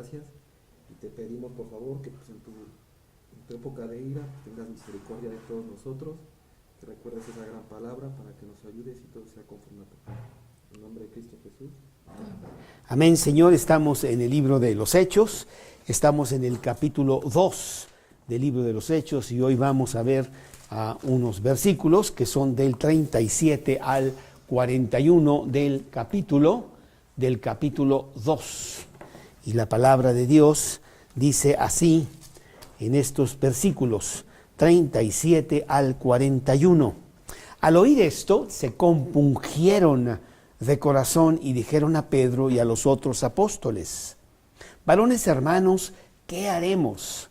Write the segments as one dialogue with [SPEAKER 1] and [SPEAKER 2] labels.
[SPEAKER 1] gracias y te pedimos por favor que pues, en tu época de ira tengas misericordia de todos nosotros, que recuerdes esa gran palabra para que nos ayudes y todo sea conforme a tu palabra. En nombre de Cristo Jesús.
[SPEAKER 2] Amén, Señor. Estamos en el libro de los Hechos, estamos en el capítulo 2 del libro de los Hechos y hoy vamos a ver unos versículos que son del 37 al 41 del capítulo 2. Y la palabra de Dios dice así en estos versículos 37 al 41. Al oír esto, se compungieron de corazón y dijeron a Pedro y a los otros apóstoles: varones hermanos, ¿qué haremos?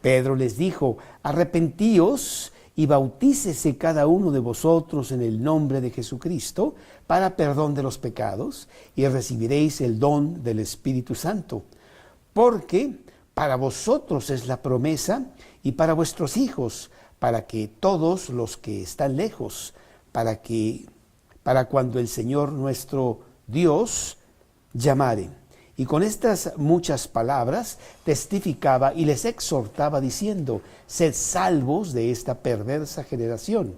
[SPEAKER 2] Pedro les dijo: arrepentíos y bautícese cada uno de vosotros en el nombre de Jesucristo para perdón de los pecados y recibiréis el don del Espíritu Santo. Porque para vosotros es la promesa y para vuestros hijos, para que todos los que están lejos, para cuando el Señor nuestro Dios llamare. Y con estas muchas palabras testificaba y les exhortaba diciendo: sed salvos de esta perversa generación.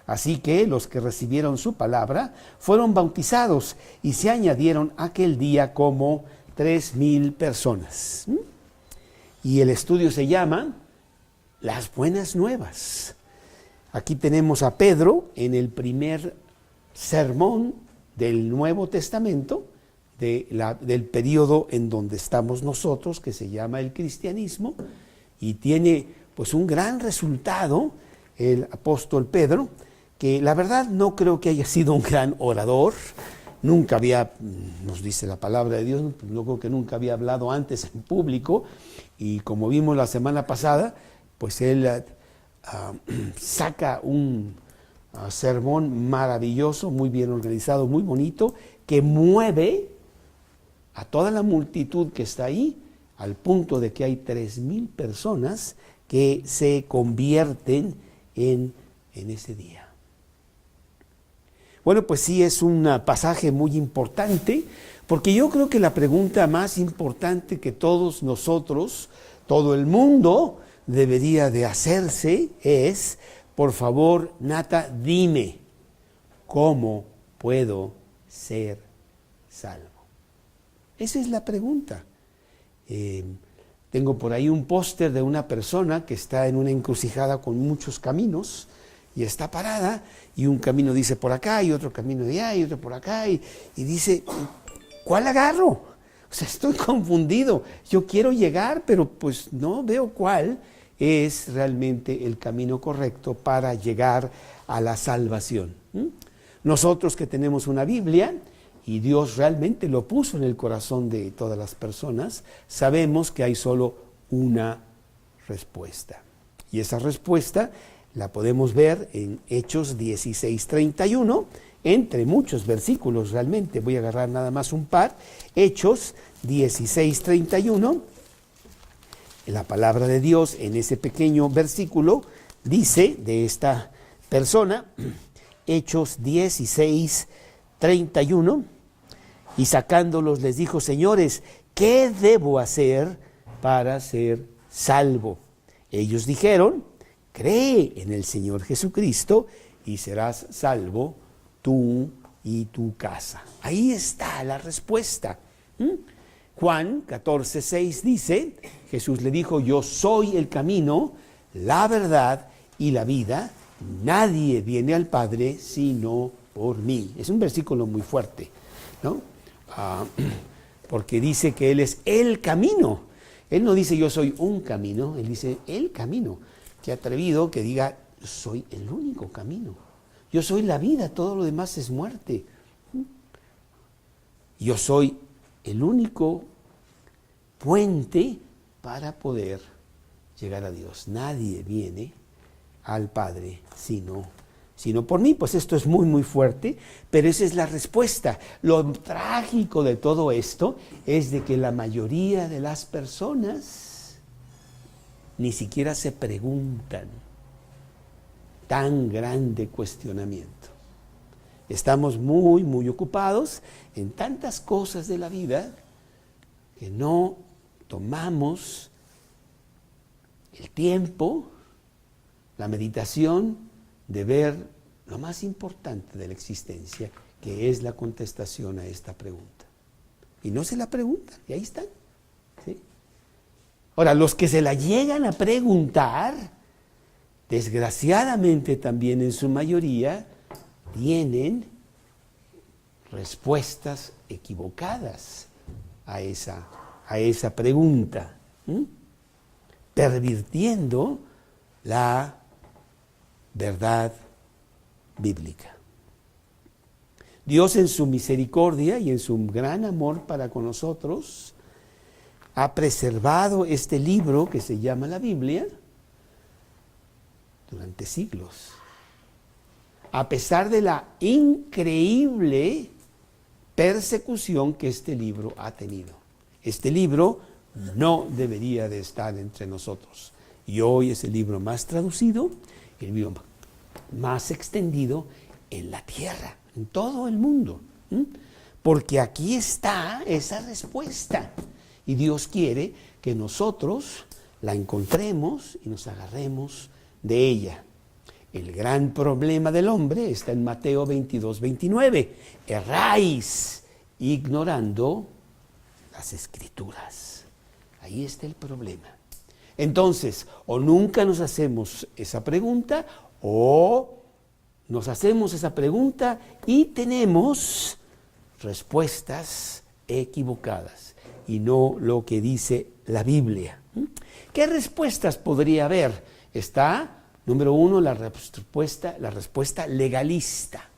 [SPEAKER 2] Así que los que recibieron su palabra fueron bautizados y se añadieron aquel día como 3,000 personas. Y el estudio se llama Las Buenas Nuevas. Aquí tenemos a Pedro en el primer sermón del Nuevo Testamento, del periodo en donde estamos nosotros, que se llama el cristianismo, y tiene pues un gran resultado el apóstol Pedro, que la verdad no creo que haya sido un gran orador, nunca había, nos dice la palabra de Dios, no creo que nunca había hablado antes en público, y como vimos la semana pasada, pues él saca un sermón maravilloso, muy bien organizado, muy bonito, que mueve a toda la multitud que está ahí, al punto de que hay 3,000 personas que se convierten en ese día. Bueno, pues sí, es un pasaje muy importante, porque yo creo que la pregunta más importante que todos nosotros, todo el mundo, debería de hacerse es: por favor, Nata, dime, ¿cómo puedo ser salvo? Esa es la pregunta. Tengo por ahí un póster de una persona que está en una encrucijada con muchos caminos y está parada, y un camino dice por acá y otro camino de allá y otro por acá, y dice: ¿cuál agarro? O sea, estoy confundido. Yo quiero llegar, pero pues no veo cuál es realmente el camino correcto para llegar a la salvación. Nosotros que tenemos una Biblia, y Dios realmente lo puso en el corazón de todas las personas, sabemos que hay solo una respuesta. Y esa respuesta la podemos ver en Hechos 16:31, entre muchos versículos realmente. Voy a agarrar nada más un par. Hechos 16:31. La palabra de Dios en ese pequeño versículo dice de esta persona, Hechos 16:31, y sacándolos les dijo: señores, ¿qué debo hacer para ser salvo? Ellos dijeron: cree en el Señor Jesucristo y serás salvo tú y tu casa. Ahí está la respuesta. Juan 14:6 dice, Jesús le dijo: yo soy el camino, la verdad y la vida, nadie viene al Padre sino por mí. Es un versículo muy fuerte, ¿no? Porque dice que Él es el camino. Él no dice yo soy un camino, Él dice el camino. Qué atrevido que diga soy el único camino. Yo soy la vida, todo lo demás es muerte. Yo soy el único puente para poder llegar a Dios. Nadie viene al Padre sino por mí. Pues esto es muy, muy fuerte, pero esa es la respuesta. Lo trágico de todo esto es de que la mayoría de las personas ni siquiera se preguntan tan grande cuestionamiento. Estamos muy, muy ocupados en tantas cosas de la vida que no tomamos el tiempo, la meditación de ver lo más importante de la existencia, que es la contestación a esta pregunta. Y no se la preguntan, y ahí están. ¿Sí? Ahora, los que se la llegan a preguntar, desgraciadamente también en su mayoría, tienen respuestas equivocadas a esa pregunta, pervirtiendo la verdad bíblica. Dios, en su misericordia y en su gran amor para con nosotros, ha preservado este libro que se llama la Biblia durante siglos, a pesar de la increíble persecución que este libro ha tenido. Este libro no debería de estar entre nosotros, y hoy es el libro más traducido, el libro más extendido en la tierra, en todo el mundo, porque aquí está esa respuesta, y Dios quiere que nosotros la encontremos y nos agarremos de ella. El gran problema del hombre está en Mateo 22:29. Erráis ignorando las Escrituras. Ahí está el problema. Entonces, o nunca nos hacemos esa pregunta, o nos hacemos esa pregunta y tenemos respuestas equivocadas y no lo que dice la Biblia. ¿Qué respuestas podría haber? Está, número uno, la respuesta legalista.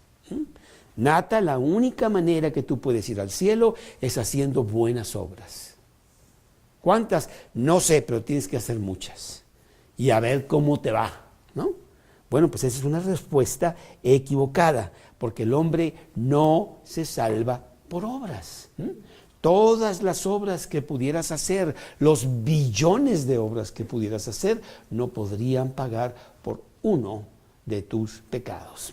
[SPEAKER 2] Nata, la única manera que tú puedes ir al cielo es haciendo buenas obras. ¿Cuántas? No sé, pero tienes que hacer muchas. Y a ver cómo te va, ¿no? Bueno, pues esa es una respuesta equivocada, porque el hombre no se salva por obras. Todas las obras que pudieras hacer, los billones de obras que pudieras hacer, no podrían pagar por uno de tus pecados.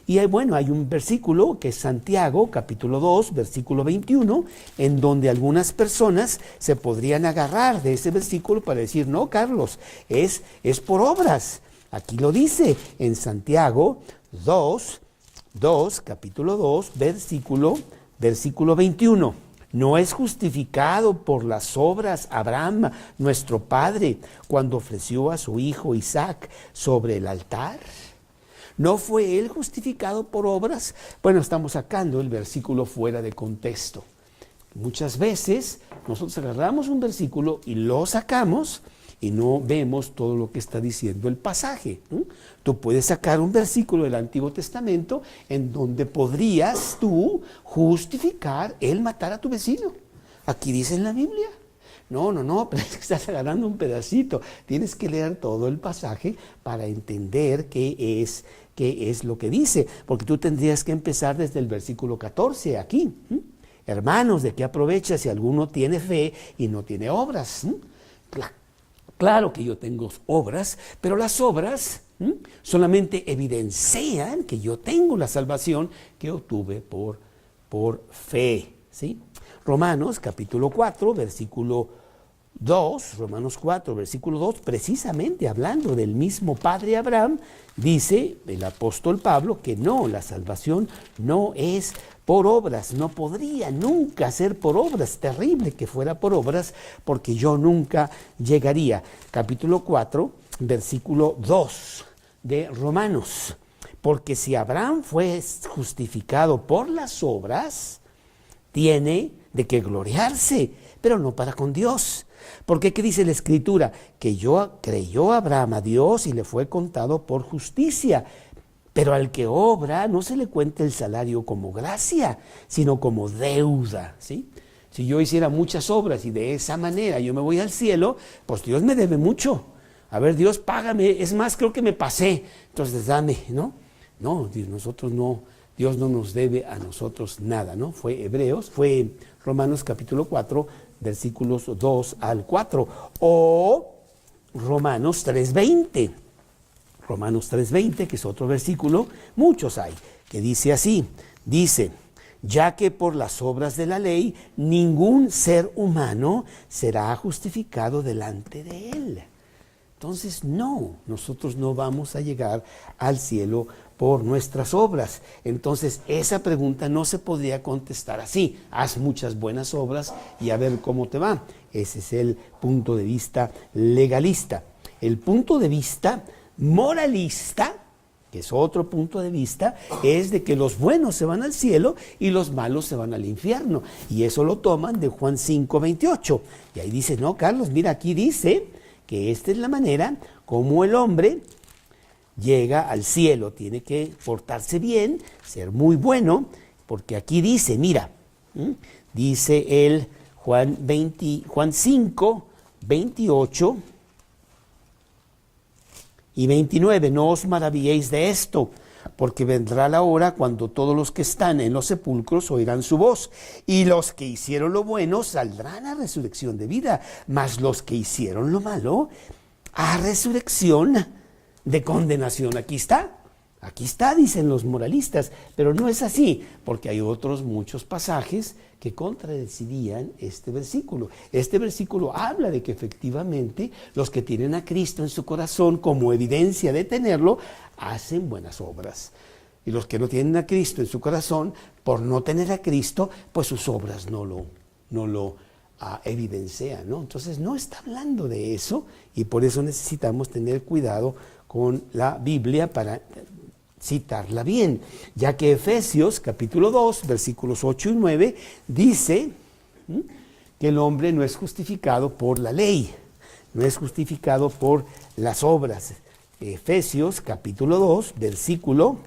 [SPEAKER 2] Y hay un versículo que es Santiago, capítulo 2, versículo 21, en donde algunas personas se podrían agarrar de ese versículo para decir, no, Carlos, es por obras. Aquí lo dice en Santiago 2, capítulo 2, versículo 21. ¿No es justificado por las obras Abraham, nuestro padre, cuando ofreció a su hijo Isaac sobre el altar? ¿No fue él justificado por obras? Bueno, estamos sacando el versículo fuera de contexto. Muchas veces nosotros agarramos un versículo y lo sacamos y no vemos todo lo que está diciendo el pasaje. Tú puedes sacar un versículo del Antiguo Testamento en donde podrías tú justificar el matar a tu vecino. Aquí dice en la Biblia. No, pero es que estás agarrando un pedacito. Tienes que leer todo el pasaje para entender qué es lo que dice, porque tú tendrías que empezar desde el versículo 14 aquí. Hermanos, ¿de qué aprovecha si alguno tiene fe y no tiene obras? Claro que yo tengo obras, pero las obras solamente evidencian que yo tengo la salvación que obtuve por fe, ¿sí? Romanos capítulo 4, versículo 2, Romanos 4, versículo 2, precisamente hablando del mismo padre Abraham, dice el apóstol Pablo que no, la salvación no es por obras, no podría nunca ser por obras, terrible que fuera por obras, porque yo nunca llegaría. Capítulo 4, versículo 2 de Romanos, porque si Abraham fue justificado por las obras, tiene de qué gloriarse, pero no para con Dios. Porque ¿qué dice la Escritura? Que creyó Abraham a Dios y le fue contado por justicia. Pero al que obra no se le cuenta el salario como gracia, sino como deuda, ¿sí? Si yo hiciera muchas obras y de esa manera yo me voy al cielo, pues Dios me debe mucho. A ver, Dios, págame, es más, creo que me pasé, entonces dame, ¿no? No, Dios no nos debe a nosotros nada, ¿no? Fue Romanos capítulo 4, versículos 2 al 4, o Romanos 3:20. Romanos 3:20, que es otro versículo, muchos hay, que dice así, dice, ya que por las obras de la ley ningún ser humano será justificado delante de él. Entonces, no, nosotros no vamos a llegar al cielo por nuestras obras. Entonces, esa pregunta no se podría contestar así. Haz muchas buenas obras y a ver cómo te va. Ese es el punto de vista legalista. El punto de vista moralista, que es otro punto de vista, es de que los buenos se van al cielo y los malos se van al infierno. Y eso lo toman de Juan 5:28. Y ahí dice, no, Carlos, mira, aquí dice que esta es la manera como el hombre llega al cielo. Tiene que portarse bien, ser muy bueno, porque aquí dice, mira, dice el Juan 5:28 y 29, no os maravilléis de esto, porque vendrá la hora cuando todos los que están en los sepulcros oirán su voz, y los que hicieron lo bueno saldrán a resurrección de vida, mas los que hicieron lo malo a resurrección de condenación. Aquí está, dicen los moralistas, pero no es así, porque hay otros muchos pasajes que contradecirían este versículo. Este versículo habla de que efectivamente los que tienen a Cristo en su corazón como evidencia de tenerlo, hacen buenas obras. Y los que no tienen a Cristo en su corazón, por no tener a Cristo, pues sus obras no lo evidencian, ¿no? Entonces no está hablando de eso, y por eso necesitamos tener cuidado con la Biblia para citarla bien, ya que Efesios capítulo 2, versículos 8 y 9, dice que el hombre no es justificado por la ley, no es justificado por las obras. Efesios capítulo 2, versículo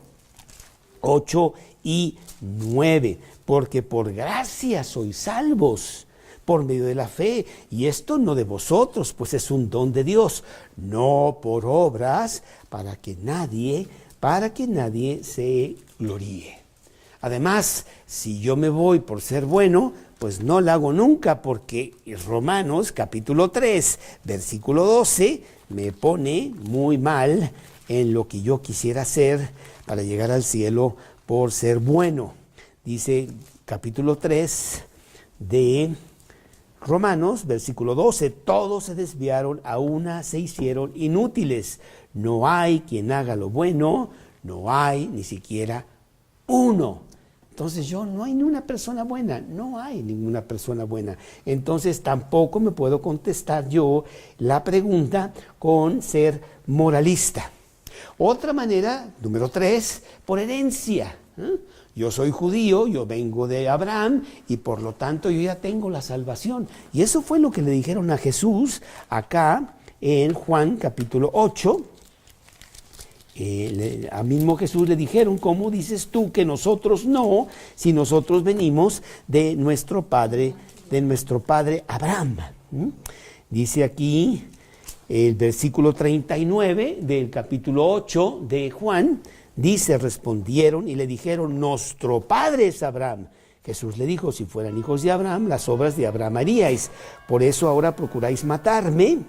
[SPEAKER 2] 8 y 9, porque por gracia sois salvos por medio de la fe, y esto no de vosotros, pues es un don de Dios, no por obras, para que nadie se gloríe. Además, si yo me voy por ser bueno, pues no lo hago nunca, porque Romanos capítulo 3, versículo 12, me pone muy mal en lo que yo quisiera hacer para llegar al cielo por ser bueno. Dice capítulo 3 de Romanos, versículo 12, todos se desviaron, a una se hicieron inútiles. No hay quien haga lo bueno, no hay ni siquiera uno. Entonces no hay ni una persona buena, no hay ninguna persona buena. Entonces tampoco me puedo contestar yo la pregunta con ser moralista. Otra manera, número 3, por herencia. Yo soy judío, yo vengo de Abraham y por lo tanto yo ya tengo la salvación. Y eso fue lo que le dijeron a Jesús acá en Juan capítulo 8. A mismo Jesús le dijeron, ¿cómo dices tú que nosotros no, si nosotros venimos de nuestro padre Abraham? Dice aquí el versículo 39 del capítulo 8 de Juan, dice, respondieron y le dijeron, nuestro padre es Abraham. Jesús le dijo, si fueran hijos de Abraham, las obras de Abraham haríais. Por eso ahora procuráis matarme,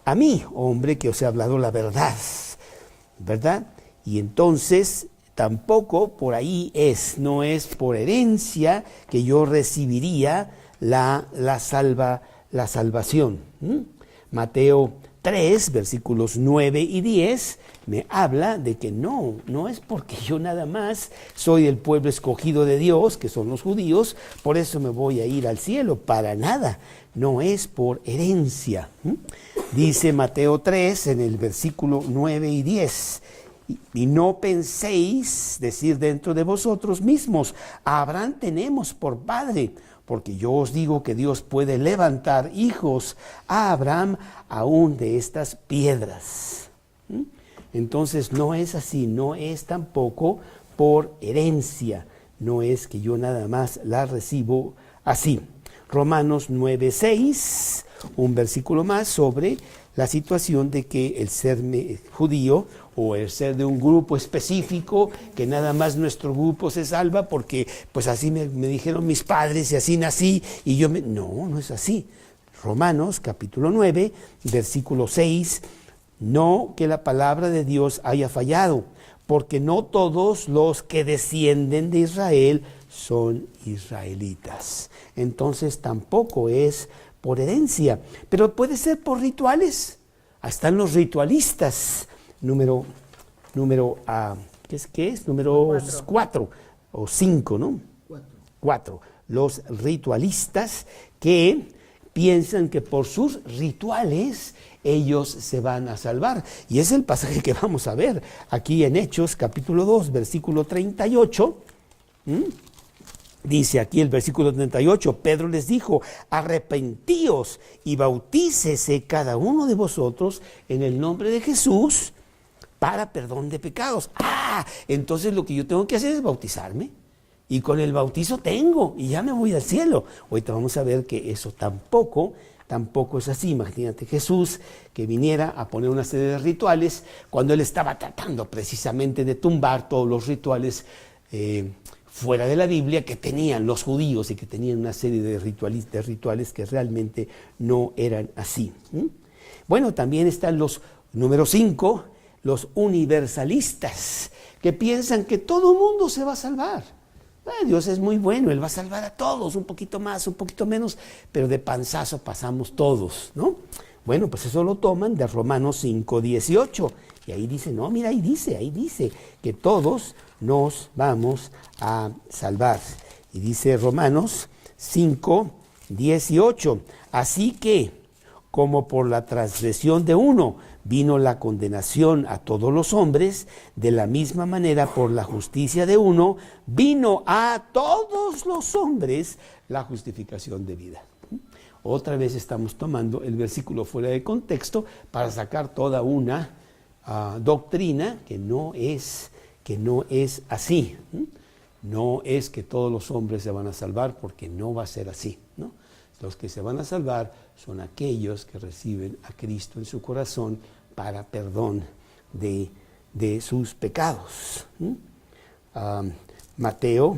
[SPEAKER 2] a mí, hombre, que os he hablado la verdad. ¿Verdad? Y entonces tampoco por ahí no es por herencia que yo recibiría la salvación. Mateo 3, versículos 9 y 10, me habla de que no es porque yo nada más soy el pueblo escogido de Dios, que son los judíos, por eso me voy a ir al cielo, para nada, no es por herencia. Dice Mateo 3 en el versículo 9 y 10, y no penséis decir dentro de vosotros mismos, a Abraham tenemos por padre, porque yo os digo que Dios puede levantar hijos a Abraham aún de estas piedras. Entonces no es así, no es tampoco por herencia, no es que yo nada más la recibo así. Romanos 9:6, un versículo más sobre la situación de que el ser judío o el ser de un grupo específico, que nada más nuestro grupo se salva porque pues así me dijeron mis padres y así nací y yo no es así. Romanos capítulo 9, versículo 6, no que la palabra de Dios haya fallado, porque no todos los que descienden de Israel son israelitas. Entonces tampoco es por herencia, pero puede ser por rituales. Ahí están los ritualistas, número ¿qué es? Número 4 o 5, ¿no? 4. Los ritualistas que piensan que por sus rituales ellos se van a salvar. Y es el pasaje que vamos a ver aquí en Hechos, capítulo 2, versículo 38. Dice aquí el versículo 38, Pedro les dijo, arrepentíos y bautícese cada uno de vosotros en el nombre de Jesús para perdón de pecados. Entonces lo que yo tengo que hacer es bautizarme. Y con el bautizo tengo, y ya me voy al cielo. Ahorita vamos a ver que eso tampoco es así. Imagínate Jesús que viniera a poner una serie de rituales cuando él estaba tratando precisamente de tumbar todos los rituales fuera de la Biblia que tenían los judíos y que tenían una serie de rituales que realmente no eran así. Bueno, también están los número 5, los universalistas, que piensan que todo mundo se va a salvar. Dios es muy bueno, Él va a salvar a todos, un poquito más, un poquito menos, pero de panzazo pasamos todos, ¿no? Bueno, pues eso lo toman de Romanos 5:18, y ahí dice, no, mira, ahí dice que todos nos vamos a salvar. Y dice Romanos 5:18, así que, como por la transgresión de uno vino la condenación a todos los hombres, de la misma manera por la justicia de uno vino a todos los hombres la justificación de vida. Otra vez estamos tomando el versículo fuera de contexto para sacar toda una doctrina que no es así. No es que todos los hombres se van a salvar, porque no va a ser así, ¿no? Los que se van a salvar son aquellos que reciben a Cristo en su corazón para perdón de sus pecados. Mateo,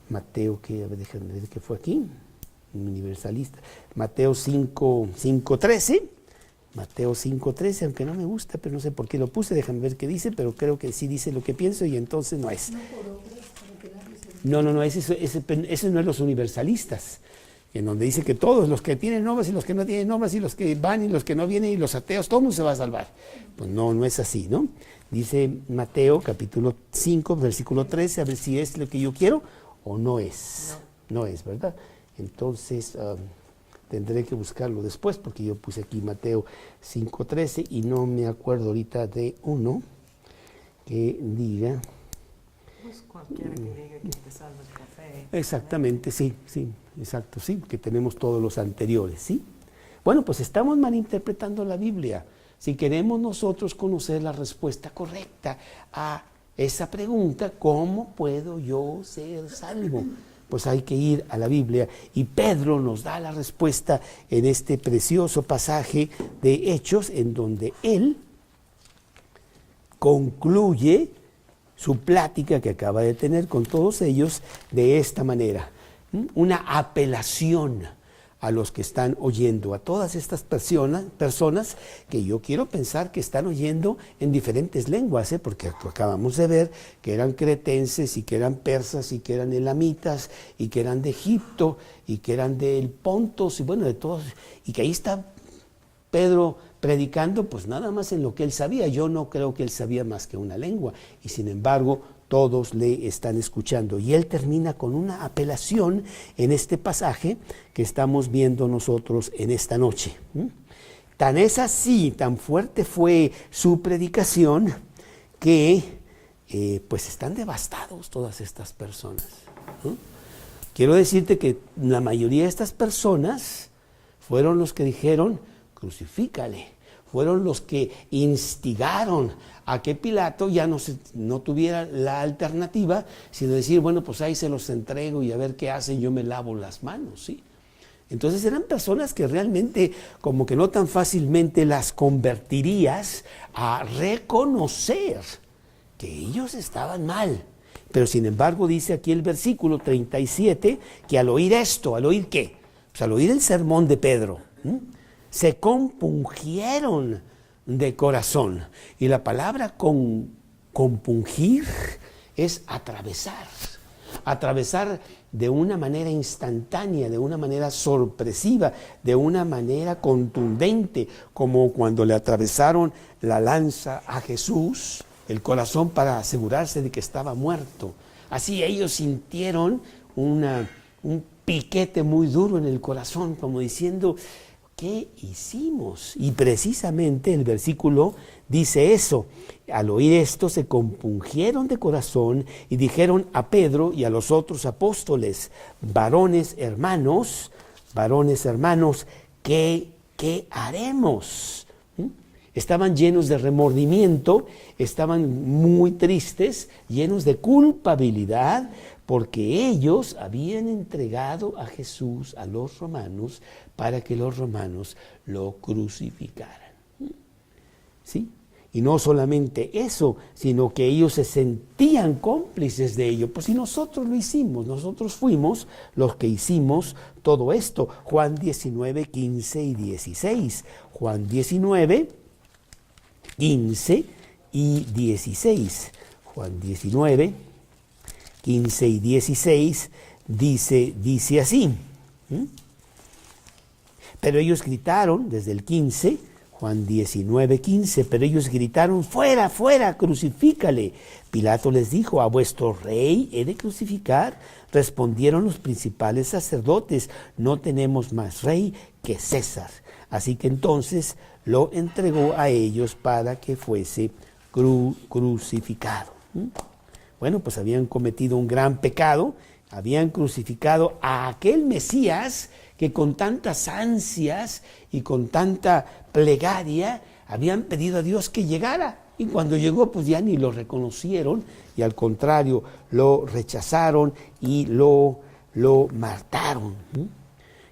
[SPEAKER 2] déjenme ver qué fue aquí, universalista. Mateo 5:13. Mateo 5:13, aunque no me gusta, pero no sé por qué lo puse, déjame ver qué dice, pero creo que sí dice lo que pienso y entonces no es. No, ese no es los universalistas, en donde dice que todos, los que tienen normas y los que no tienen normas, y los que van y los que no vienen y los ateos, todo el mundo se va a salvar. Pues no es así, ¿no? Dice Mateo capítulo 5, versículo 13, a ver si es lo que yo quiero o no es. No es, ¿verdad? Entonces tendré que buscarlo después, porque yo puse aquí Mateo 5:13 y no me acuerdo ahorita de uno que diga...
[SPEAKER 3] Pues cualquiera que diga que te salvas por fe.
[SPEAKER 2] Exactamente, sí, exacto, sí, que tenemos todos los anteriores, ¿sí? Bueno, pues estamos malinterpretando la Biblia. Si queremos nosotros conocer la respuesta correcta a esa pregunta, ¿cómo puedo yo ser salvo? Pues hay que ir a la Biblia, y Pedro nos da la respuesta en este precioso pasaje de Hechos, en donde él concluye su plática que acaba de tener con todos ellos de esta manera. Una apelación a los que están oyendo, a todas estas personas que yo quiero pensar que están oyendo en diferentes lenguas, porque acabamos de ver que eran cretenses y que eran persas y que eran elamitas y que eran de Egipto y que eran del Pontos y bueno, de todos, y que ahí está Pedro predicando pues nada más en lo que él sabía. Yo no creo que él sabía más que una lengua, y sin embargo todos le están escuchando. Y él termina con una apelación en este pasaje que estamos viendo nosotros en esta noche. Tan es así, tan fuerte fue su predicación, que pues están devastados todas estas personas. Quiero decirte que la mayoría de estas personas fueron los que dijeron, crucifícale. Fueron los que instigaron a que Pilato ya no tuviera la alternativa, sino decir, bueno, pues ahí se los entrego y a ver qué hacen, yo me lavo las manos, ¿sí? Entonces eran personas que realmente como que no tan fácilmente las convertirías a reconocer que ellos estaban mal. Pero sin embargo dice aquí el versículo 37 que al oír esto, ¿al oír qué? Pues al oír el sermón de Pedro, se compungieron de corazón. Y la palabra Compungir es atravesar de una manera instantánea, de una manera sorpresiva, de una manera contundente, como cuando le atravesaron la lanza a Jesús, el corazón, para asegurarse de que estaba muerto. Así ellos sintieron un piquete muy duro en el corazón, como diciendo, ¿qué hicimos? Y precisamente el versículo dice eso. Al oír esto se compungieron de corazón y dijeron a Pedro y a los otros apóstoles, varones hermanos, ¿qué haremos? Estaban llenos de remordimiento, estaban muy tristes, llenos de culpabilidad, porque ellos habían entregado a Jesús a los romanos para que los romanos lo crucificaran. ¿Sí? Y no solamente eso, sino que ellos se sentían cómplices de ello. Pues si nosotros lo hicimos, nosotros fuimos los que hicimos todo esto. Juan 19, 15 y 16. Juan 19, 15 y 16. Juan 19, 15 y 16 dice así. Pero ellos gritaron, desde el 15, Juan 19, 15, pero ellos gritaron, fuera, fuera, crucifícale. Pilato les dijo, ¿a vuestro rey he de crucificar? Respondieron los principales sacerdotes, no tenemos más rey que César. Así que entonces lo entregó a ellos para que fuese crucificado. Bueno, pues habían cometido un gran pecado, habían crucificado a aquel Mesías que con tantas ansias y con tanta plegaria habían pedido a Dios que llegara. Y cuando llegó, pues ya ni lo reconocieron y al contrario, lo rechazaron y lo mataron.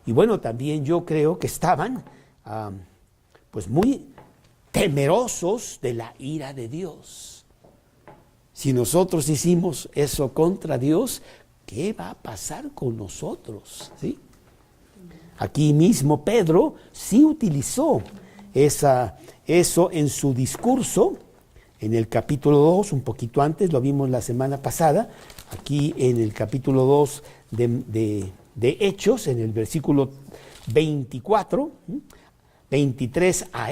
[SPEAKER 2] Y bueno, también yo creo que estaban pues muy temerosos de la ira de Dios. Si nosotros hicimos eso contra Dios, ¿qué va a pasar con nosotros? ¿Sí? Aquí mismo Pedro sí utilizó eso en su discurso, en el capítulo 2, un poquito antes, lo vimos la semana pasada, aquí en el capítulo 2 de Hechos, en el versículo 24, 23, a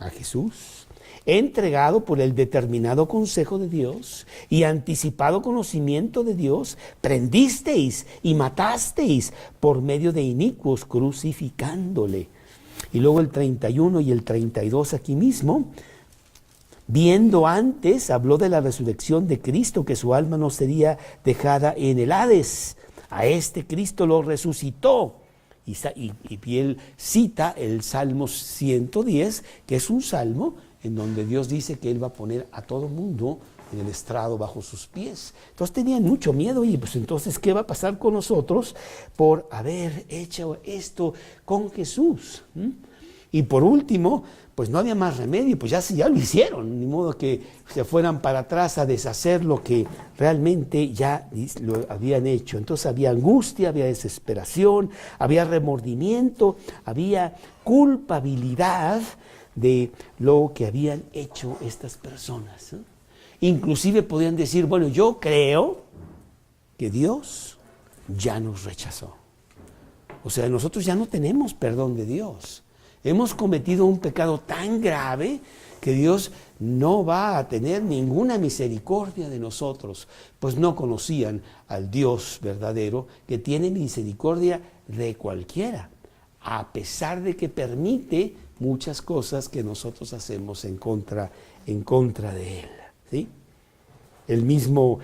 [SPEAKER 2] Jesús, entregado por el determinado consejo de Dios y anticipado conocimiento de Dios, prendisteis y matasteis por medio de inicuos, crucificándole. Y luego el 31 y el 32 aquí mismo, viendo antes, habló de la resurrección de Cristo, que su alma no sería dejada en el Hades. A este Cristo lo resucitó. Y él cita el Salmo 110, que es un salmo en donde Dios dice que Él va a poner a todo mundo en el estrado bajo sus pies. Entonces tenían mucho miedo y pues entonces, ¿qué va a pasar con nosotros por haber hecho esto con Jesús? Y por último, pues no había más remedio, pues ya lo hicieron, ni modo que se fueran para atrás a deshacer lo que realmente ya lo habían hecho. Entonces había angustia, había desesperación, había remordimiento, había culpabilidad de lo que habían hecho estas personas. Inclusive podían decir, bueno, yo creo que Dios ya nos rechazó. O sea, nosotros ya no tenemos perdón de Dios. Hemos cometido un pecado tan grave que Dios no va a tener ninguna misericordia de nosotros, pues no conocían al Dios verdadero que tiene misericordia de cualquiera, a pesar de que permite muchas cosas que nosotros hacemos en contra de Él. ¿Sí? El mismo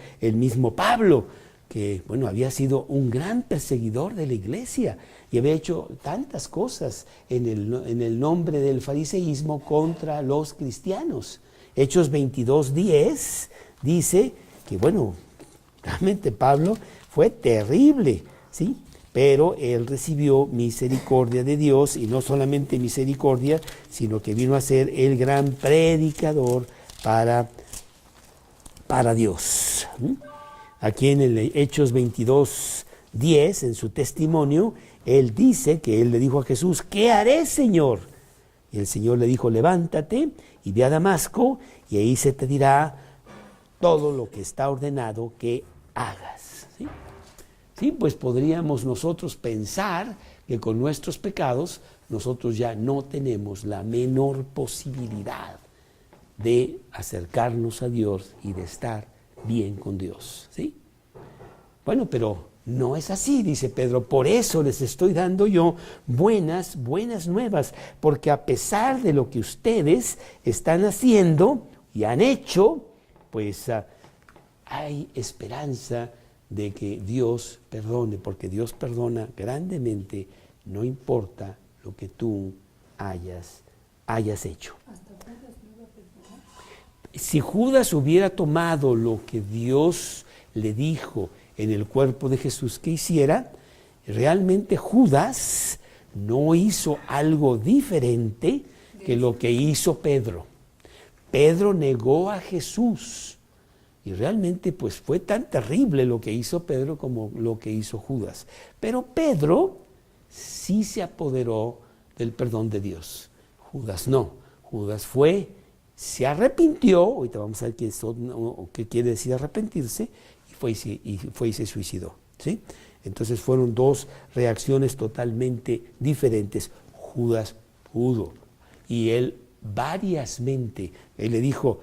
[SPEAKER 2] Pablo, que bueno, había sido un gran perseguidor de la iglesia y había hecho tantas cosas en el nombre del fariseísmo contra los cristianos. Hechos 22:10 dice que bueno, realmente Pablo fue terrible, ¿sí? Pero él recibió misericordia de Dios, y no solamente misericordia, sino que vino a ser el gran predicador para Dios. Aquí en el Hechos 22:10, en su testimonio, él dice que él le dijo a Jesús, ¿qué haré, Señor? Y el Señor le dijo, levántate y ve a Damasco, y ahí se te dirá todo lo que está ordenado que hagas. ¿Sí? Sí, pues podríamos nosotros pensar que con nuestros pecados nosotros ya no tenemos la menor posibilidad de acercarnos a Dios y de estar bien con Dios. ¿Sí? Bueno, pero no es así, dice Pedro. Por eso les estoy dando yo buenas nuevas, porque a pesar de lo que ustedes están haciendo y han hecho, pues hay esperanza de que Dios perdone, porque Dios perdona grandemente, no importa lo que tú hayas hecho. Si Judas hubiera tomado lo que Dios le dijo en el cuerpo de Jesús que hiciera, realmente Judas no hizo algo diferente que lo que hizo Pedro. Pedro negó a Jesús y realmente pues fue tan terrible lo que hizo Pedro como lo que hizo Judas. Pero Pedro sí se apoderó del perdón de Dios. Judas no. Judas se arrepintió, ahorita vamos a ver qué quiere decir arrepentirse, y fue y se suicidó. ¿Sí? Entonces fueron dos reacciones totalmente diferentes. Judas pudo, y él variasmente, él le dijo: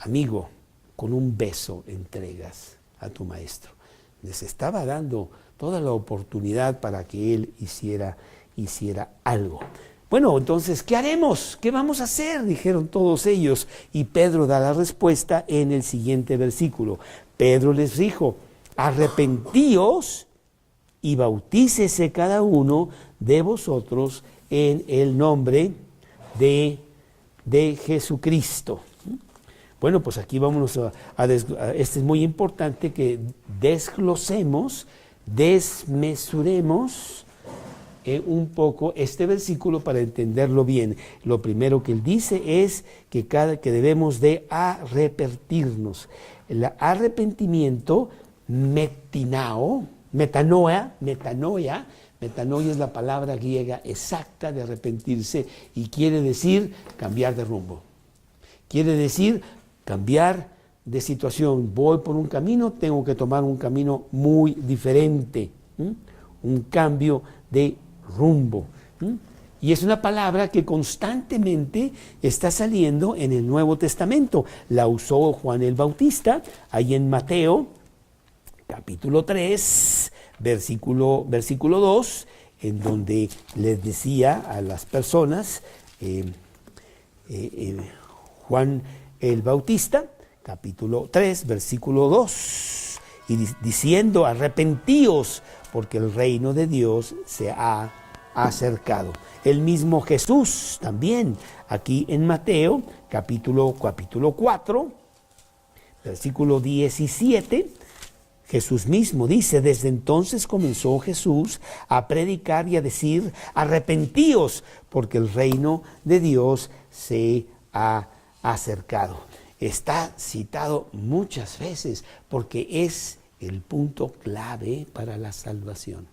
[SPEAKER 2] amigo, con un beso entregas a tu maestro. Les estaba dando toda la oportunidad para que él hiciera algo. Bueno, entonces, ¿qué haremos? ¿Qué vamos a hacer? Dijeron todos ellos. Y Pedro da la respuesta en el siguiente versículo. Pedro les dijo: arrepentíos y bautícese cada uno de vosotros en el nombre de Jesucristo. Bueno, pues aquí vamos este es muy importante que desglosemos, desmesuremos un poco este versículo para entenderlo bien. Lo primero que él dice es que debemos de arrepentirnos. El arrepentimiento, metanoia es la palabra griega exacta de arrepentirse, y quiere decir cambiar de rumbo. Quiere decir cambiar de situación. Voy por un camino, tengo que tomar un camino muy diferente. Un cambio de rumbo. Y es una palabra que constantemente está saliendo en el Nuevo Testamento. La usó Juan el Bautista, ahí en Mateo, capítulo 3, versículo 2, en donde les decía a las personas, Juan el Bautista, capítulo 3, versículo 2, y diciendo: arrepentíos, porque el reino de Dios se ha acercado. El mismo Jesús también, aquí en Mateo, capítulo 4, versículo 17, Jesús mismo dice: desde entonces comenzó Jesús a predicar y a decir: arrepentíos, porque el reino de Dios se ha acercado. Está citado muchas veces porque es el punto clave para la salvación.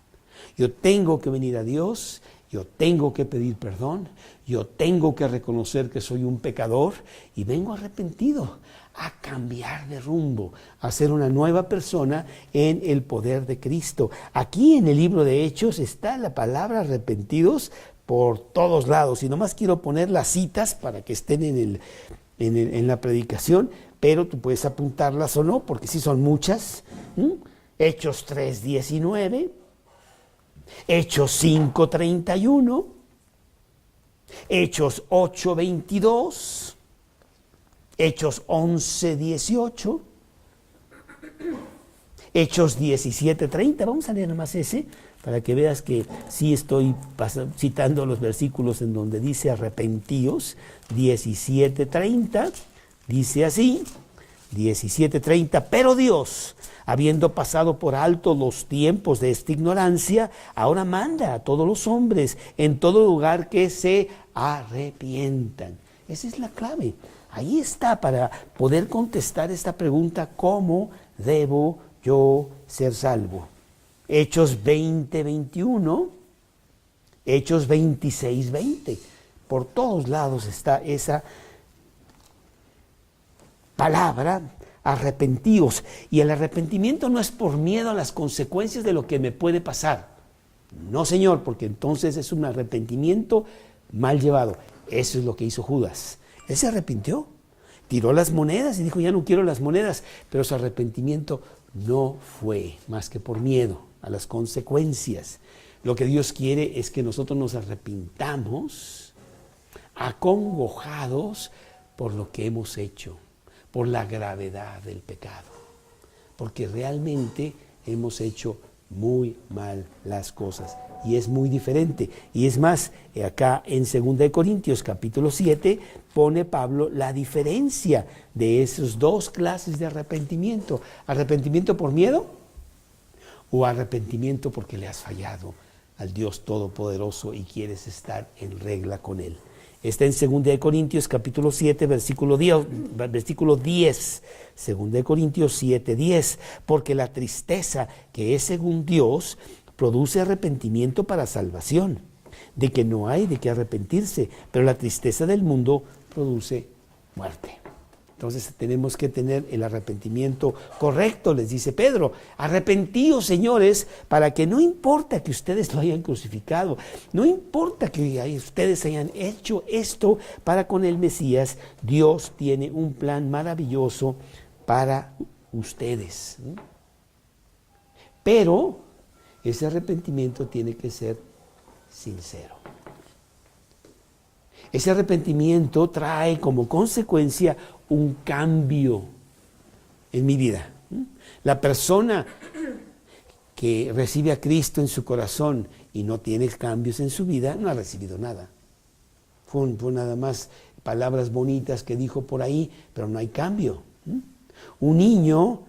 [SPEAKER 2] Yo tengo que venir a Dios, yo tengo que pedir perdón, yo tengo que reconocer que soy un pecador y vengo arrepentido a cambiar de rumbo, a ser una nueva persona en el poder de Cristo. Aquí en el libro de Hechos está la palabra arrepentidos por todos lados, y nomás quiero poner las citas para que estén en la predicación, pero tú puedes apuntarlas o no, porque sí son muchas. Hechos 3:19, Hechos 5:31, Hechos 8:22, Hechos 11:18, Hechos 17:30. Vamos a leer nomás ese, para que veas que sí estoy citando los versículos en donde dice arrepentíos. 17:30, dice así, 17:30, pero Dios, habiendo pasado por alto los tiempos de esta ignorancia, ahora manda a todos los hombres en todo lugar que se arrepientan. Esa es la clave. Ahí está para poder contestar esta pregunta: ¿cómo debo yo ser salvo? Hechos 20:21, Hechos 26:20. Por todos lados está esa palabra: arrepentíos. Y el arrepentimiento no es por miedo a las consecuencias de lo que me puede pasar. No, Señor, porque entonces es un arrepentimiento mal llevado. Eso es lo que hizo Judas. Él se arrepintió, tiró las monedas y dijo, ya no quiero las monedas, pero su arrepentimiento no fue más que por miedo a las consecuencias. Lo que Dios quiere es que nosotros nos arrepintamos acongojados por lo que hemos hecho, por la gravedad del pecado, porque realmente hemos hecho muy mal las cosas y es muy diferente. Y es más, acá en 2 Corintios capítulo 7 pone Pablo la diferencia de esas dos clases de arrepentimiento: arrepentimiento por miedo o arrepentimiento porque le has fallado al Dios Todopoderoso y quieres estar en regla con Él. Está en 2 Corintios capítulo 7, versículo 10. 2 Corintios 7, 10. Porque la tristeza que es según Dios produce arrepentimiento para salvación, de que no hay de qué arrepentirse, pero la tristeza del mundo produce muerte. Entonces tenemos que tener el arrepentimiento correcto, les dice Pedro. Arrepentíos, señores, para que no importa que ustedes lo hayan crucificado, no importa que ustedes hayan hecho esto para con el Mesías, Dios tiene un plan maravilloso para ustedes. Pero ese arrepentimiento tiene que ser sincero. Ese arrepentimiento trae como consecuencia un cambio en mi vida. La persona que recibe a Cristo en su corazón y no tiene cambios en su vida, no ha recibido nada. Fue nada más palabras bonitas que dijo por ahí, pero no hay cambio. Un niño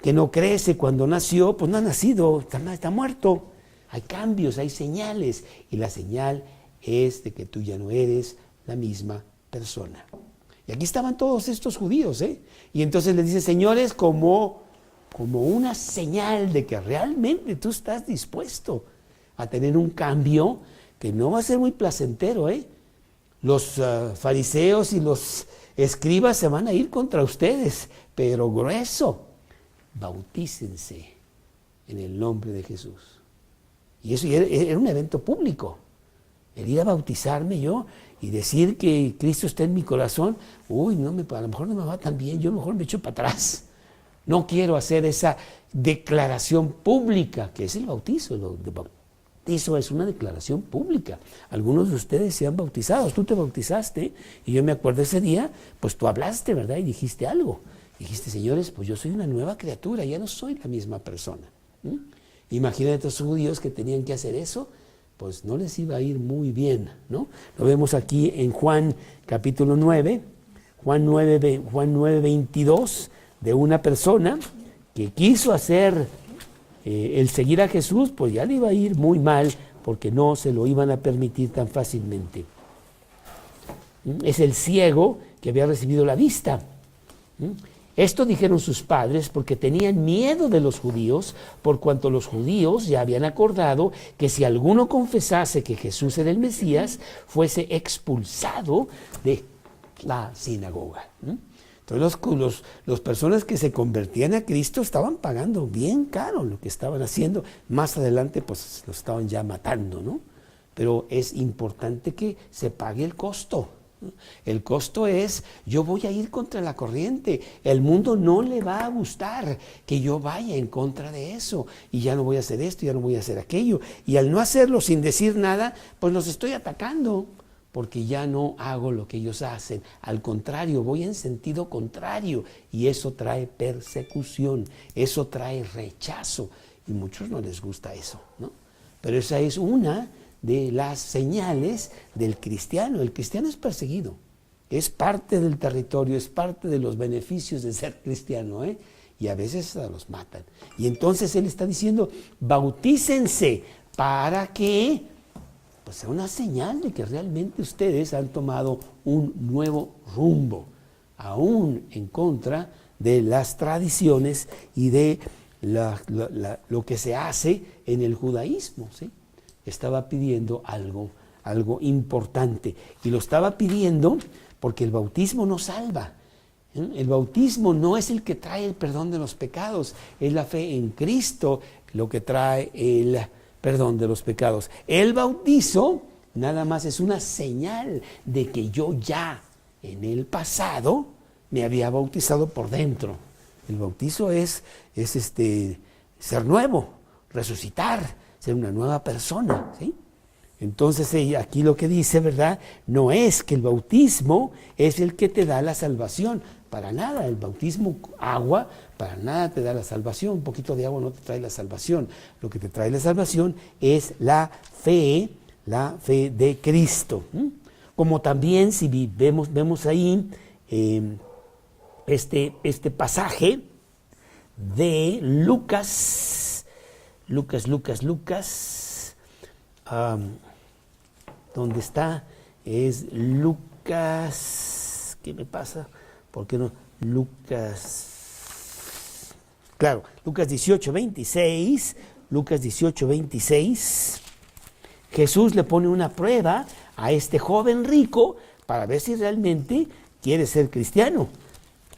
[SPEAKER 2] que no crece cuando nació, pues no ha nacido, está muerto. Hay cambios, hay señales, y la señal es de que tú ya no eres la misma persona. Y aquí estaban todos estos judíos, y entonces les dice, señores, como una señal de que realmente tú estás dispuesto a tener un cambio que no va a ser muy placentero, Los fariseos y los escribas se van a ir contra ustedes, pero grueso, bautícense en el nombre de Jesús. Y eso era un evento público. El ir a bautizarme yo y decir que Cristo está en mi corazón, a lo mejor no me va tan bien, yo a lo mejor me echo para atrás. No quiero hacer esa declaración pública, que es el bautizo. El bautizo es una declaración pública. Algunos de ustedes se han bautizado, tú te bautizaste, y yo me acuerdo ese día, pues tú hablaste, ¿verdad? Y dijiste algo. Dijiste, señores, pues yo soy una nueva criatura, ya no soy la misma persona. Imagínate a los judíos que tenían que hacer eso, pues no les iba a ir muy bien, ¿no? Lo vemos aquí en Juan capítulo 9, Juan 9, 22, de una persona que quiso hacer el seguir a Jesús, pues ya le iba a ir muy mal, porque no se lo iban a permitir tan fácilmente. Es el ciego que había recibido la vista. Esto dijeron sus padres porque tenían miedo de los judíos, por cuanto los judíos ya habían acordado que si alguno confesase que Jesús era el Mesías, fuese expulsado de la sinagoga. Entonces las personas que se convertían a Cristo estaban pagando bien caro lo que estaban haciendo. Más adelante pues los estaban ya matando, ¿no? Pero es importante que se pague el costo. El costo es, yo voy a ir contra la corriente, el mundo no le va a gustar que yo vaya en contra de eso, y ya no voy a hacer esto, ya no voy a hacer aquello, y al no hacerlo sin decir nada, pues los estoy atacando, porque ya no hago lo que ellos hacen, al contrario, voy en sentido contrario, y eso trae persecución, eso trae rechazo, y a muchos no les gusta eso, ¿no? Pero esa es una de las señales del cristiano. El cristiano es perseguido, es parte del territorio, es parte de los beneficios de ser cristiano, y a veces los matan. Y entonces él está diciendo, bautícense para que pues sea una señal de que realmente ustedes han tomado un nuevo rumbo, aún en contra de las tradiciones y de lo que se hace en el judaísmo, ¿sí? Estaba pidiendo algo importante, y lo estaba pidiendo porque el bautismo no salva. El bautismo no es el que trae el perdón de los pecados, es la fe en Cristo lo que trae el perdón de los pecados. El bautizo nada más es una señal de que yo ya en el pasado me había bautizado por dentro. El bautizo es ser nuevo, resucitar, ser una nueva persona, ¿sí? Entonces aquí lo que dice, ¿verdad? No es que el bautismo es el que te da la salvación, para nada. El bautismo, agua, para nada te da la salvación. Un poquito de agua no te trae la salvación. Lo que te trae la salvación es la fe de Cristo. Como también si vemos ahí este pasaje de Lucas, ¿dónde está? Es Lucas, ¿qué me pasa? ¿Por qué no? Lucas 18:26, Jesús le pone una prueba a este joven rico para ver si realmente quiere ser cristiano.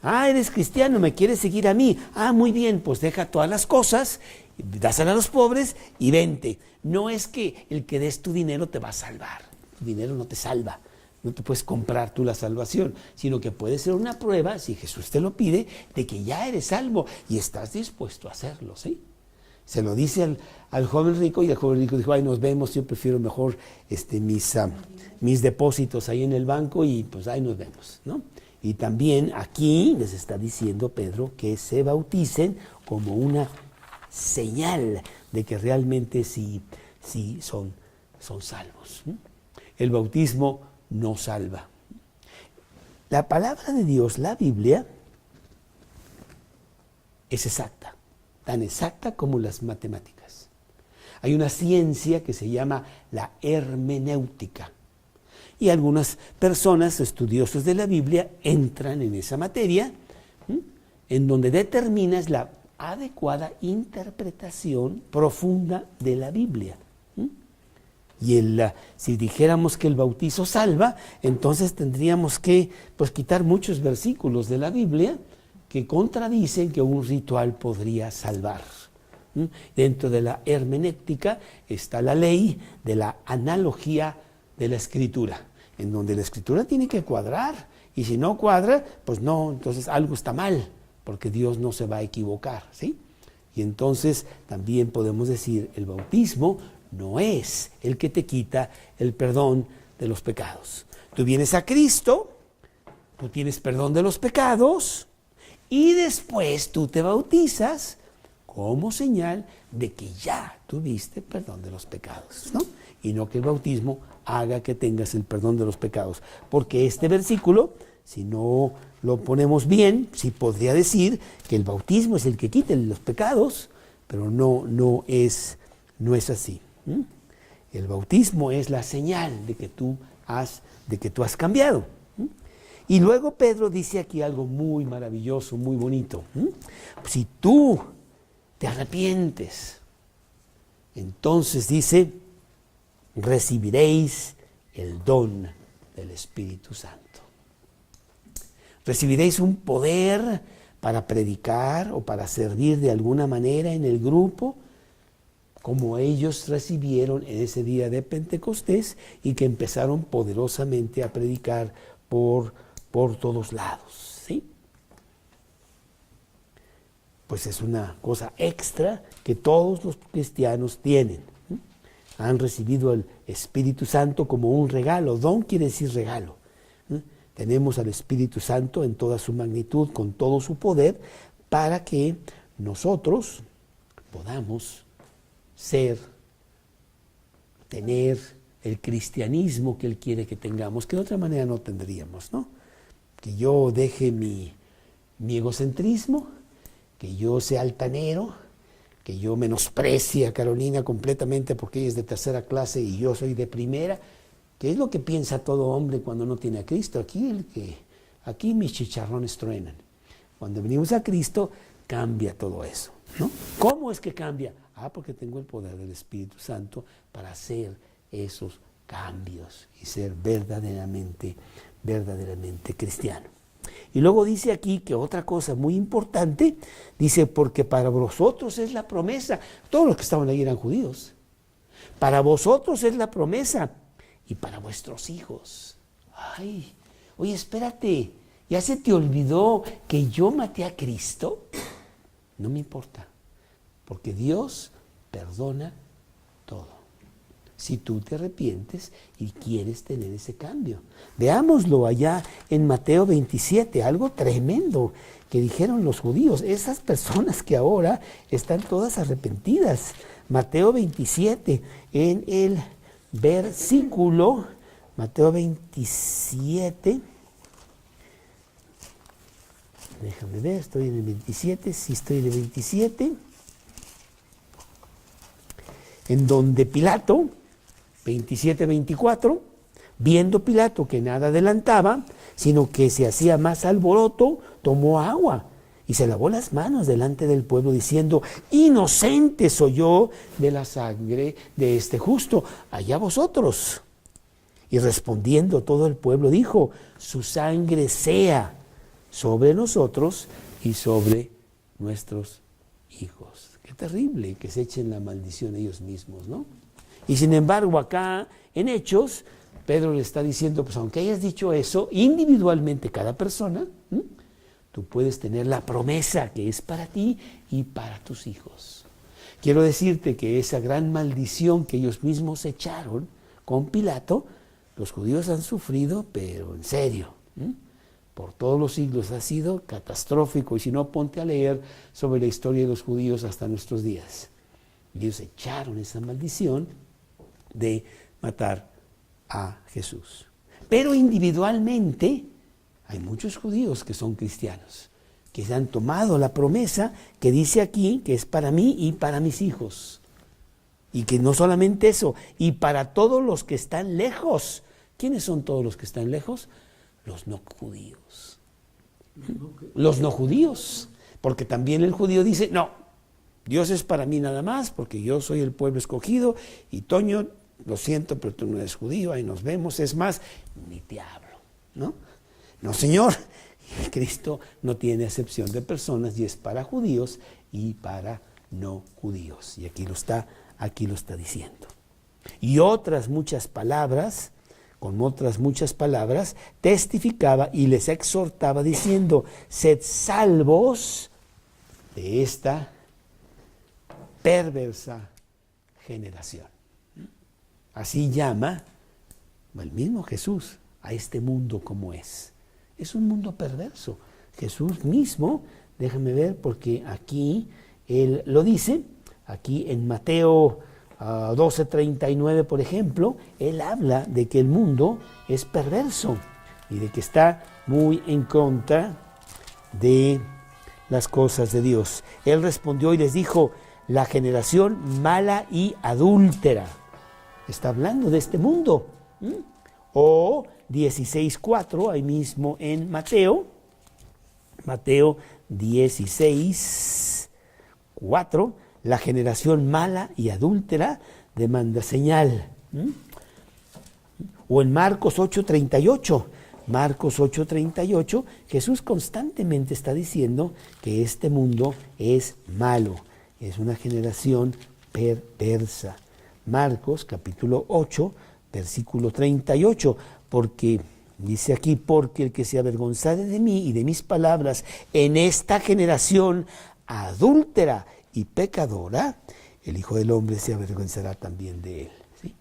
[SPEAKER 2] Eres cristiano, me quieres seguir a mí. Muy bien, pues deja todas las cosas, dáselas a los pobres y vente. No es que el que des tu dinero te va a salvar. Tu dinero no te salva. No te puedes comprar tú la salvación, sino que puede ser una prueba, si Jesús te lo pide, de que ya eres salvo y estás dispuesto a hacerlo, ¿sí? Se lo dice al joven rico y el joven rico dijo, nos vemos, yo prefiero mejor mis depósitos ahí en el banco y pues ahí nos vemos, ¿no? Y también aquí les está diciendo Pedro que se bauticen como una señal de que realmente sí son salvos. El bautismo no salva. La palabra de Dios, la Biblia, es exacta, tan exacta como las matemáticas. Hay una ciencia que se llama la hermenéutica. Y algunas personas, estudiosos de la Biblia, entran en esa materia, en donde determinas la adecuada interpretación profunda de la Biblia. Y si dijéramos que el bautizo salva, entonces tendríamos que quitar muchos versículos de la Biblia que contradicen que un ritual podría salvar. Dentro de la hermenéutica está la ley de la analogía de la Escritura, en donde la Escritura tiene que cuadrar, y si no cuadra, pues no, entonces algo está mal, porque Dios no se va a equivocar, ¿sí? Y entonces también podemos decir, el bautismo no es el que te quita el perdón de los pecados. Tú vienes a Cristo, tú tienes perdón de los pecados, y después tú te bautizas como señal de que ya tuviste perdón de los pecados, ¿no? Y no que el bautismo haga que tengas el perdón de los pecados. Porque este versículo, si no lo ponemos bien, sí podría decir que el bautismo es el que quita los pecados, pero no es así. El bautismo es la señal de que tú has cambiado. Y luego Pedro dice aquí algo muy maravilloso, muy bonito. Si tú te arrepientes, entonces dice, recibiréis el don del Espíritu Santo. Recibiréis un poder para predicar o para servir de alguna manera en el grupo, como ellos recibieron en ese día de Pentecostés y que empezaron poderosamente a predicar por todos lados, ¿sí? Pues es una cosa extra que todos los cristianos tienen. Han recibido el Espíritu Santo como un regalo. Don quiere decir regalo. Tenemos al Espíritu Santo en toda su magnitud, con todo su poder, para que nosotros podamos tener el cristianismo que Él quiere que tengamos, que de otra manera no tendríamos, ¿no? Que yo deje mi egocentrismo, que yo sea altanero, que yo menosprecie a Carolina completamente porque ella es de tercera clase y yo soy de primera, que es lo que piensa todo hombre cuando no tiene a Cristo. Aquí mis chicharrones truenan. Cuando venimos a Cristo, cambia todo eso, ¿no? ¿Cómo es que cambia? Porque tengo el poder del Espíritu Santo para hacer esos cambios y ser verdaderamente cristiano. Y luego dice aquí que otra cosa muy importante, dice, porque para vosotros es la promesa. Todos los que estaban ahí eran judíos. Para vosotros es la promesa y para vuestros hijos. Ay, oye, espérate, ¿ya se te olvidó que yo maté a Cristo? No me importa, porque Dios perdona todo. Si tú te arrepientes y quieres tener ese cambio. Veámoslo allá en Mateo 27, algo tremendo que dijeron los judíos, esas personas que ahora están todas arrepentidas. Mateo 27, en el versículo, Mateo 27, déjame ver, estoy en el 27, sí estoy en el 27, en donde Pilato, 27-24, viendo Pilato que nada adelantaba, sino que se hacía más alboroto, tomó agua y se lavó las manos delante del pueblo diciendo, inocente soy yo de la sangre de este justo, allá vosotros. Y respondiendo todo el pueblo dijo, su sangre sea sobre nosotros y sobre nuestros hijos. Qué terrible que se echen la maldición ellos mismos, ¿no? Y sin embargo acá en Hechos, Pedro le está diciendo, pues aunque hayas dicho eso, individualmente cada persona, tú puedes tener la promesa que es para ti y para tus hijos. Quiero decirte que esa gran maldición que ellos mismos echaron con Pilato, los judíos han sufrido, pero en serio, por todos los siglos ha sido catastrófico. Y si no, ponte a leer sobre la historia de los judíos hasta nuestros días. Ellos echaron esa maldición de matar a Jesús. Pero individualmente hay muchos judíos que son cristianos, que se han tomado la promesa que dice aquí, que es para mí y para mis hijos. Y que no solamente eso, y para todos los que están lejos. ¿Quiénes son todos los que están lejos? Los no judíos. Los no judíos. Porque también el judío dice, no, Dios es para mí nada más, porque yo soy el pueblo escogido, y Toño, lo siento, pero tú no eres judío, ahí nos vemos, es más, ni te hablo, ¿no? No, Señor, Cristo no tiene acepción de personas y es para judíos y para no judíos. Y aquí lo está diciendo. Y otras muchas palabras, con otras muchas palabras, testificaba y les exhortaba diciendo, sed salvos de esta perversa generación. Así llama el mismo Jesús a este mundo como es. Es un mundo perverso. Jesús mismo, déjame ver, porque aquí él lo dice, aquí en Mateo 12:39, por ejemplo, él habla de que el mundo es perverso y de que está muy en contra de las cosas de Dios. Él respondió y les dijo, la generación mala y adúltera. Está hablando de este mundo. O 16:4, ahí mismo en Mateo 16:4, la generación mala y adúltera demanda señal. O en Marcos 8:38, Jesús constantemente está diciendo que este mundo es malo, es una generación perversa. Marcos capítulo 8, versículo 38, porque dice aquí, porque el que se avergonzare de mí y de mis palabras en esta generación adúltera y pecadora, el Hijo del Hombre se avergonzará también de él. ¿Sí?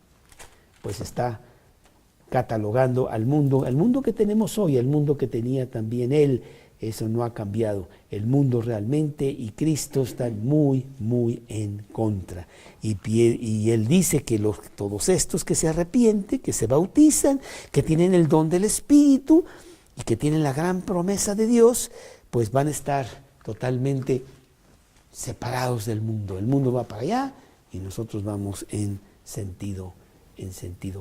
[SPEAKER 2] Pues está catalogando al mundo que tenemos hoy, al mundo que tenía también él. Eso no ha cambiado. El mundo realmente y Cristo están muy, muy en contra. Y él dice que todos estos que se arrepienten, que se bautizan, que tienen el don del Espíritu y que tienen la gran promesa de Dios, pues van a estar totalmente separados del mundo. El mundo va para allá y nosotros vamos en sentido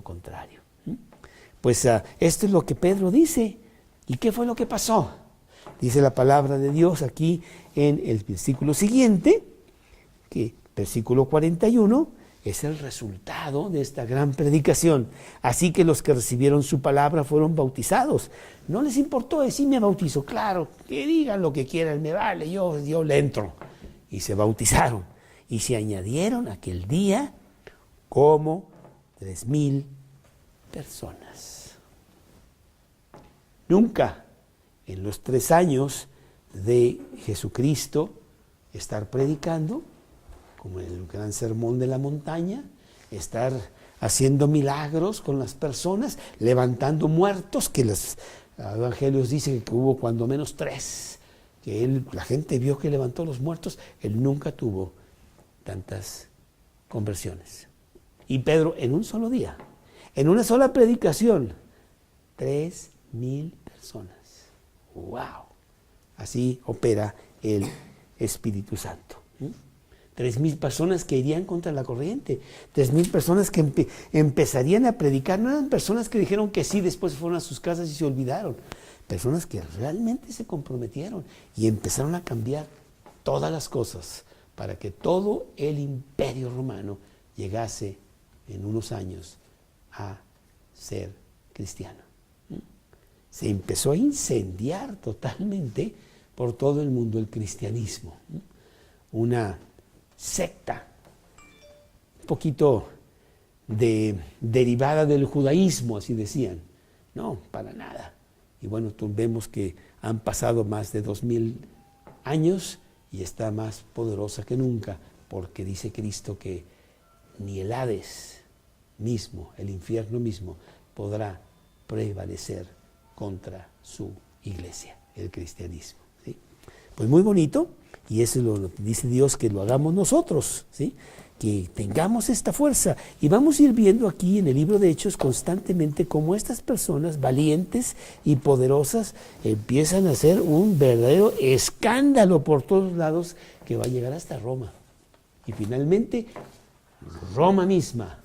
[SPEAKER 2] contrario. Pues esto es lo que Pedro dice. ¿Y qué fue lo que pasó? Dice la palabra de Dios aquí en el versículo siguiente, versículo 41, Es el resultado de esta gran predicación. Así que los que recibieron su palabra fueron bautizados. No les importó decir me bautizo. Claro, que digan lo que quieran, me vale, yo le entro. Y se bautizaron. Y se añadieron aquel día como 3,000 personas. Nunca en los 3 años de Jesucristo estar predicando, como en el gran sermón de la montaña, estar haciendo milagros con las personas, levantando muertos, que los evangelios dicen que hubo cuando menos 3, que la gente vio que levantó los muertos. Él nunca tuvo tantas conversiones. Y Pedro, en un solo día, en una sola predicación, 3,000 personas. ¡Wow! Así opera el Espíritu Santo. 3,000 personas que irían contra la corriente, 3,000 personas que empezarían a predicar. No eran personas que dijeron que sí, después fueron a sus casas y se olvidaron. Personas que realmente se comprometieron y empezaron a cambiar todas las cosas para que todo el imperio romano llegase en unos años a ser cristiano. Se empezó a incendiar totalmente por todo el mundo el cristianismo. Una secta, un poquito derivada del judaísmo, así decían. No, para nada. Y bueno, vemos que han pasado más de 2,000 años y está más poderosa que nunca, porque dice Cristo que ni el Hades mismo, el infierno mismo, podrá prevalecer contra su iglesia, el cristianismo. ¿Sí? Pues muy bonito, y eso lo dice Dios que lo hagamos nosotros, ¿sí? Que tengamos esta fuerza. Y vamos a ir viendo aquí en el libro de Hechos constantemente cómo estas personas valientes y poderosas empiezan a hacer un verdadero escándalo por todos lados que va a llegar hasta Roma. Y finalmente, Roma misma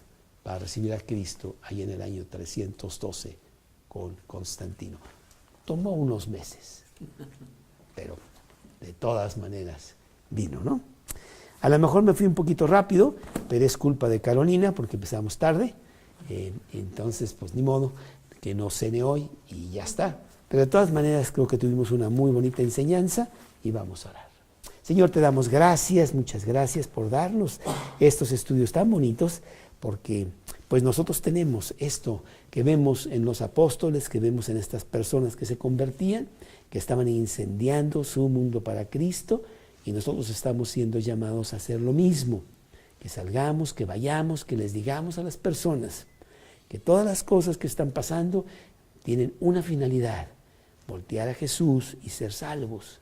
[SPEAKER 2] va a recibir a Cristo ahí en el año 312 con Constantino. Tomó unos meses, pero de todas maneras vino, ¿no? A lo mejor me fui un poquito rápido, pero es culpa de Carolina porque empezamos tarde. Entonces, pues ni modo, que no cene hoy y ya está. Pero de todas maneras creo que tuvimos una muy bonita enseñanza y vamos a orar. Señor, te damos gracias, muchas gracias por darnos estos estudios tan bonitos, porque pues nosotros tenemos esto que vemos en los apóstoles, que vemos en estas personas que se convertían, que estaban incendiando su mundo para Cristo, y nosotros estamos siendo llamados a hacer lo mismo, que salgamos, que vayamos, que les digamos a las personas que todas las cosas que están pasando tienen una finalidad: voltear a Jesús y ser salvos.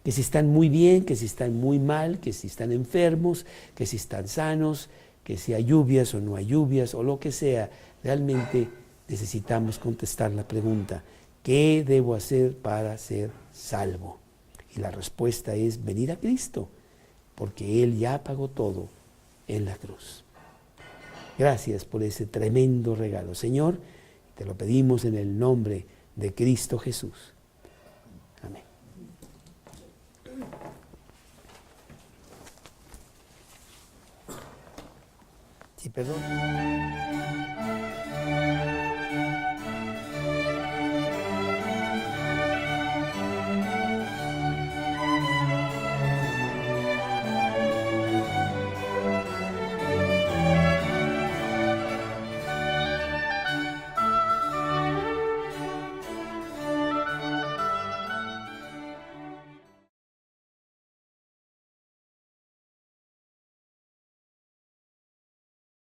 [SPEAKER 2] Que si están muy bien, que si están muy mal, que si están enfermos, que si están sanos, que si hay lluvias o no hay lluvias o lo que sea, realmente necesitamos contestar la pregunta: ¿qué debo hacer para ser salvo? Y la respuesta es venir a Cristo, porque Él ya pagó todo en la cruz. Gracias por ese tremendo regalo, Señor. Te lo pedimos en el nombre de Cristo Jesús. Amén. Sí, perdón.